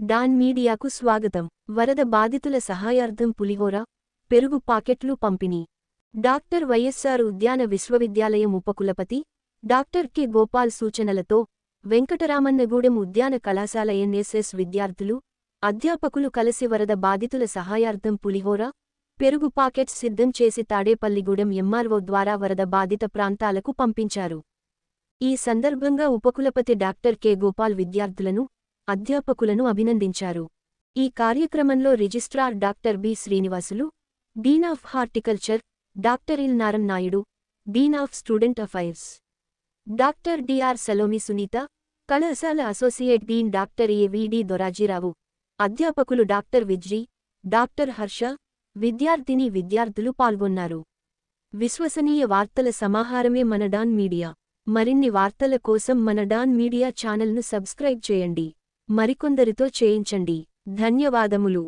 Don మీడియాకు స్వాగతం. వరద బాధితుల సహాయార్థం పులిహోర, పెరుగు పాకెట్లు పంపిణీ. డాక్టర్ వైఎస్సార్ ఉద్యాన విశ్వవిద్యాలయం ఉపకులపతి డాక్టర్ కె గోపాల్ సూచనలతో వెంకటరామన్నగూడెం ఉద్యాన కళాశాల ఎన్ఎస్ఎస్ విద్యార్థులు, అధ్యాపకులు కలిసి వరద బాధితుల సహాయార్థం పులిహోర, పెరుగు పాకెట్స్ సిద్ధం చేసి తాడేపల్లిగూడెం ఎంఆర్ఓ ద్వారా వరద బాధిత ప్రాంతాలకు పంపించారు. ఈ సందర్భంగా ఉపకులపతి డాక్టర్ కె గోపాల్ విద్యార్థులను, అధ్యాపకులను అభినందించారు. ఈ కార్యక్రమంలో registrar doctor B Srinivasulu, dean of horticulture doctor L Narayana Naidu, dean of student affairs doctor D R Salomi Sunitha, కళాశాల associate dean doctor AVD Dorajirao, అధ్యాపకులు డాక్టర్ విజ్జి, డాక్టర్ హర్ష, విద్యార్థులు పాల్గొన్నారు. విశ్వసనీయ వార్తల సమాహారమే మన డాన్ మీడియా. మరిన్ని వార్తల కోసం మన డాన్ మీడియా ఛానల్ను సబ్స్క్రైబ్ చేయండి. మరికొందరితో చేయించండి. ధన్యవాదములు.